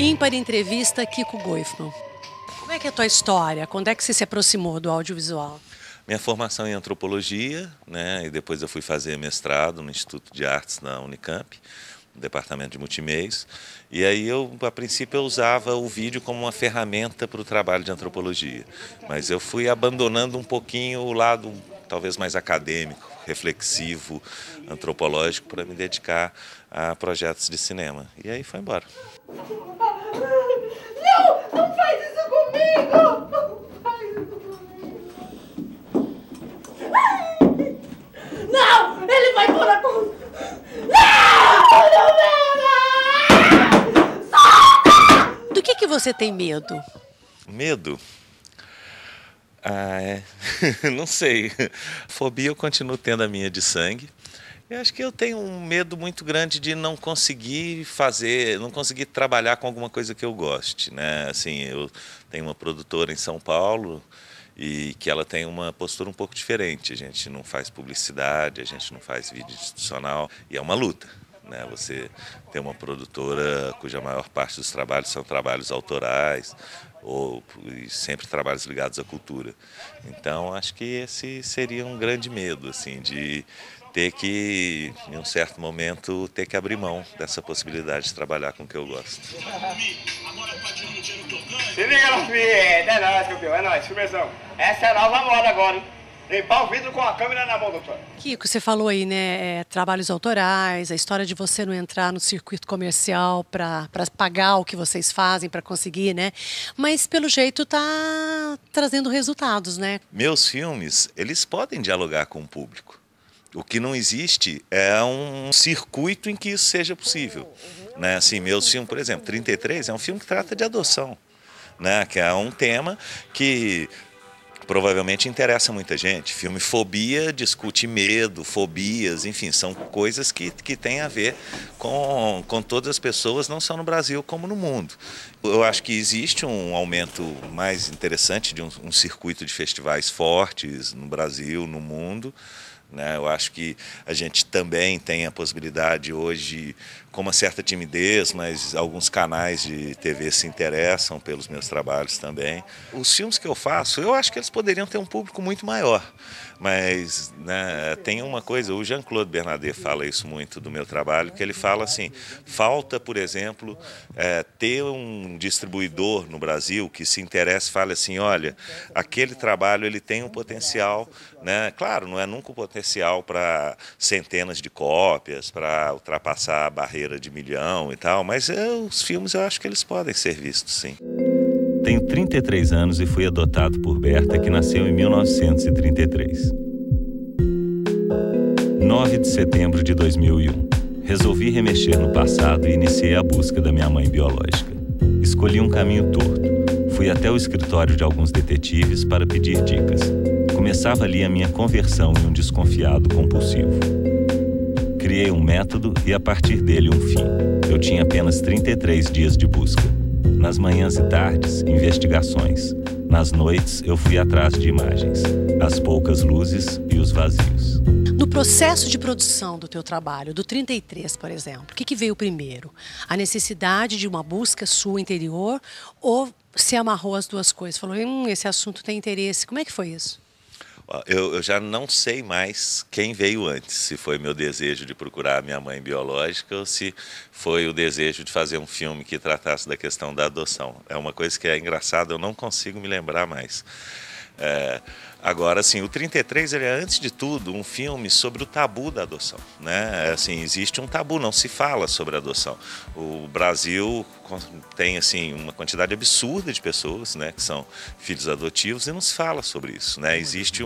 Ímpar Entrevista Kiko Goifman. Como é que é a tua história? Quando é que você se aproximou do audiovisual? Minha formação em antropologia, né, e depois eu fui fazer mestrado no Instituto de Artes na Unicamp, no departamento de multimeios. E aí a princípio eu usava o vídeo como uma ferramenta para o trabalho de antropologia. Mas eu fui abandonando um pouquinho o lado talvez mais acadêmico, reflexivo, antropológico, para me dedicar a projetos de cinema. E aí foi embora. Não! Não faz isso comigo! Não faz isso comigo! Não! Ele vai morar com... Não! Não! Solta! Do que você tem medo? Medo? Não sei. Fobia eu continuo tendo a minha de sangue. Eu acho que eu tenho um medo muito grande de não conseguir trabalhar com alguma coisa que eu goste, né? Assim, eu tenho uma produtora em São Paulo e que ela tem uma postura um pouco diferente. A gente não faz publicidade, a gente não faz vídeo institucional e é uma luta, né? Você tem uma produtora cuja maior parte dos trabalhos são trabalhos autorais e sempre trabalhos ligados à cultura. Então, acho que esse seria um grande medo, assim, de ter que, em um certo momento, ter que abrir mão dessa possibilidade de trabalhar com o que eu gosto. Se liga no filho, é nóis, campeão, é nóis, começamos. Essa é a nova moda agora, hein? Limpar o vidro com a câmera na mão, doutor. Kiko, você falou aí, né, trabalhos autorais, a história de você não entrar no circuito comercial para pagar o que vocês fazem, para conseguir, né? Mas, pelo jeito, tá trazendo resultados, né? Meus filmes, eles podem dialogar com o público. O que não existe é um circuito em que isso seja possível, né? Assim, meus filmes, por exemplo, 33 é um filme que trata de adoção, né? Que é um tema que provavelmente interessa muita gente. Filme Fobia discute medo, fobias, enfim, são coisas que têm a ver com todas as pessoas, não só no Brasil como no mundo. Eu acho que existe um aumento mais interessante de um circuito de festivais fortes no Brasil, no mundo, né? Eu acho que a gente também tem a possibilidade hoje, com uma certa timidez, mas alguns canais de TV se interessam pelos meus trabalhos também. Os filmes que eu faço, eu acho que eles poderiam ter um público muito maior, mas, né, tem uma coisa, o Jean-Claude Bernardet fala isso muito do meu trabalho, que ele fala assim, falta, por exemplo, ter um distribuidor no Brasil que se interesse e fale assim, olha, aquele trabalho ele tem um potencial, né? Claro, não é nunca um potencial para centenas de cópias, para ultrapassar a barreira de 1 milhão e tal, mas os filmes eu acho que eles podem ser vistos, sim. Tenho 33 anos e fui adotado por Berta, que nasceu em 1933. 9 de setembro de 2001. Resolvi remexer no passado e iniciei a busca da minha mãe biológica. Escolhi um caminho torto. Fui até o escritório de alguns detetives para pedir dicas. Começava ali a minha conversão em um desconfiado compulsivo. Criei um método e, a partir dele, um fim. Eu tinha apenas 33 dias de busca. Nas manhãs e tardes, investigações. Nas noites, eu fui atrás de imagens. As poucas luzes e os vazios. No processo de produção do teu trabalho, do 33, por exemplo, o que veio primeiro? A necessidade de uma busca sua interior ou se amarrou as duas coisas? Falou, esse assunto tem interesse. Como é que foi isso? Eu já não sei mais quem veio antes, se foi meu desejo de procurar a minha mãe biológica ou se foi o desejo de fazer um filme que tratasse da questão da adoção. É uma coisa que é engraçada, eu não consigo me lembrar mais. Agora, assim, o 33 ele é, antes de tudo, um filme sobre o tabu da adoção, né? Assim, existe um tabu, não se fala sobre a adoção. O Brasil tem, assim, uma quantidade absurda de pessoas, né, que são filhos adotivos e não se fala sobre isso, né? Existe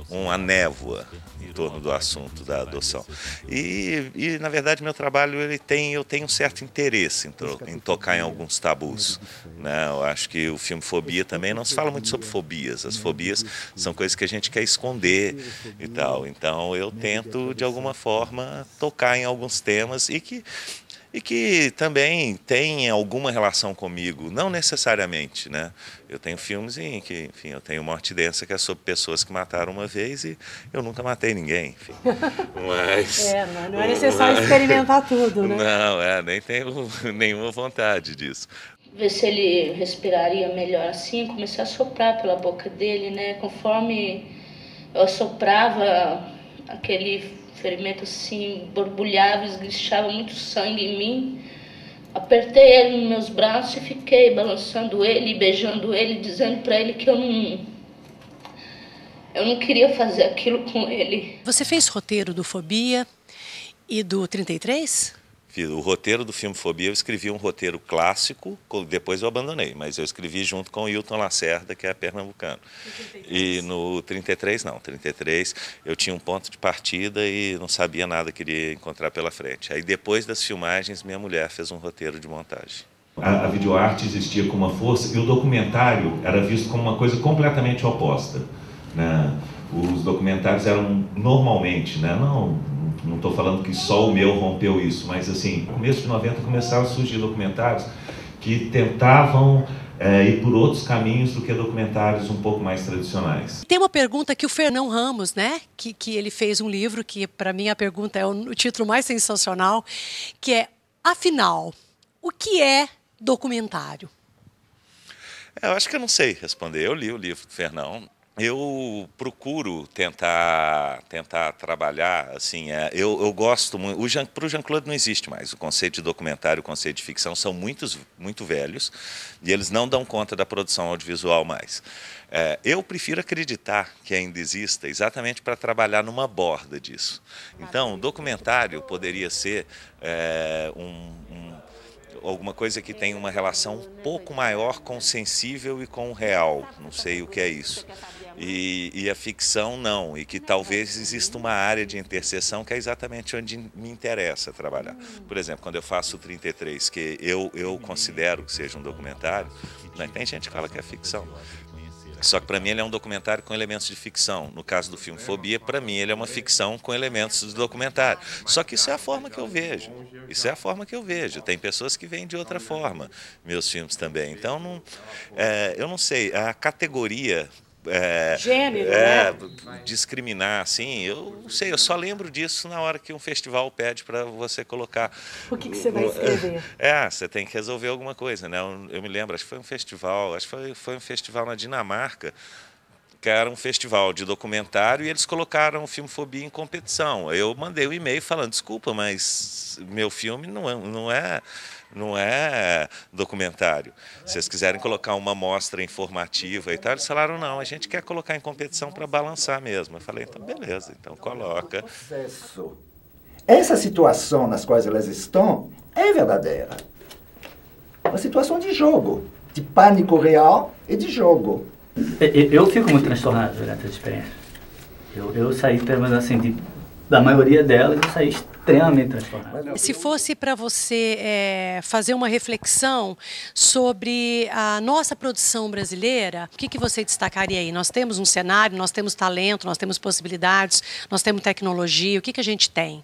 uma névoa em torno do assunto da adoção. E na verdade, meu trabalho eu tenho um certo interesse em tocar em alguns tabus, né? Eu acho que o filme Fobia também não se fala muito sobre fobias. As fobias são coisas que a gente quer esconder e tal. Então eu tento, de alguma forma, tocar em alguns temas e que também tem alguma relação comigo, não necessariamente, né? Eu tenho filmes em que, enfim, eu tenho Morte Densa, que é sobre pessoas que mataram uma vez e eu nunca matei ninguém, enfim. Mas não é necessário experimentar tudo, né? Não, nem tenho nenhuma vontade disso. ver se ele respiraria melhor assim, comecei a soprar pela boca dele, né? Conforme eu assoprava, aquele ferimento assim borbulhava, esguichava muito sangue em mim. Apertei ele nos meus braços e fiquei balançando ele, beijando ele, dizendo para ele que eu não queria fazer aquilo com ele. Você fez roteiro do Fobia e do 33? O roteiro do filme Fobia, eu escrevi um roteiro clássico, depois eu abandonei, mas eu escrevi junto com o Hilton Lacerda, que é pernambucano. E no 33 não, 33 eu tinha um ponto de partida e não sabia nada que iria encontrar pela frente. Aí depois das filmagens, minha mulher fez um roteiro de montagem. A videoarte existia com uma força e o documentário era visto como uma coisa completamente oposta, né? Os documentários eram normalmente, né? Não estou falando que só o meu rompeu isso, mas assim, no começo de 90 começaram a surgir documentários que tentavam ir por outros caminhos do que documentários um pouco mais tradicionais. Tem uma pergunta que o Fernão Ramos, né, que ele fez um livro, que para mim a pergunta é o título mais sensacional, que é, afinal, o que é documentário? Eu acho que eu não sei responder. Eu li o livro do Fernão. Eu procuro tentar trabalhar, assim, eu gosto muito, para o Jean-Claude não existe mais, o conceito de documentário, o conceito de ficção são muito velhos e eles não dão conta da produção audiovisual mais. Eu prefiro acreditar que ainda exista exatamente para trabalhar numa borda disso. Então, o documentário poderia ser alguma coisa que tem uma relação um pouco maior com o sensível e com o real, não sei o que é isso. E a ficção não, e que talvez exista uma área de interseção que é exatamente onde me interessa trabalhar. Por exemplo, quando eu faço o 33, que eu considero que seja um documentário, né, tem gente que fala que é ficção. Só que para mim ele é um documentário com elementos de ficção. No caso do filme Fobia, para mim ele é uma ficção com elementos de documentário. Só que isso é a forma que eu vejo. Isso é a forma que eu vejo. Tem pessoas que veem de outra forma, meus filmes também. Então, eu não sei, a categoria... Gênero, né? Discriminar, assim, eu não sei, eu só lembro disso na hora que um festival pede para você colocar. O que você vai escrever? Você tem que resolver alguma coisa, né? Eu me lembro, acho que foi um festival, foi um festival na Dinamarca, que era um festival de documentário, e eles colocaram o filme Fobia em competição. Eu mandei um e-mail falando, desculpa, mas meu filme não é documentário. Se vocês quiserem colocar uma mostra informativa e tal, eles falaram, não, a gente quer colocar em competição para balançar mesmo. Eu falei, então beleza, então coloca. Essa situação nas quais elas estão é verdadeira. Uma situação de jogo, de pânico real e de jogo. Eu fico muito transtornado durante essa experiência. Eu saí, pelo menos assim, da maioria delas, eu saí extremamente transtornado. Se fosse para você fazer uma reflexão sobre a nossa produção brasileira, o que você destacaria aí? Nós temos um cenário, nós temos talento, nós temos possibilidades, nós temos tecnologia, o que a gente tem?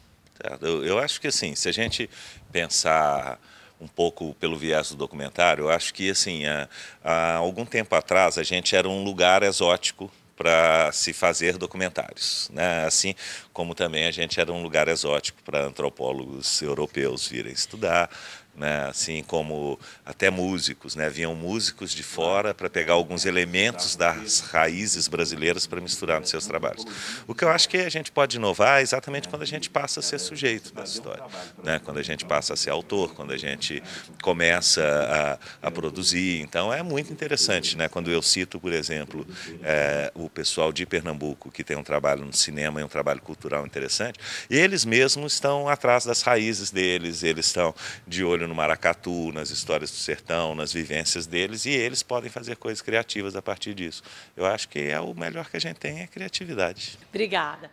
Eu acho que assim, se a gente pensar um pouco pelo viés do documentário, eu acho que assim, há algum tempo atrás a gente era um lugar exótico para se fazer documentários, né? Assim como também a gente era um lugar exótico para antropólogos europeus virem estudar, né? Assim como até músicos, né? Vinham músicos de fora para pegar alguns elementos das raízes brasileiras para misturar nos seus trabalhos. O que eu acho que a gente pode inovar é exatamente quando a gente passa a ser sujeito dessa história, né? Quando a gente passa a ser autor, quando a gente começa a produzir. Então é muito interessante, né? Quando eu cito, por exemplo, o pessoal de Pernambuco, que tem um trabalho no cinema e um trabalho cultural interessante, eles mesmos estão atrás das raízes deles, eles estão de olho no maracatu, nas histórias do sertão, nas vivências deles, e eles podem fazer coisas criativas a partir disso. Eu acho que o melhor que a gente tem é criatividade. Obrigada.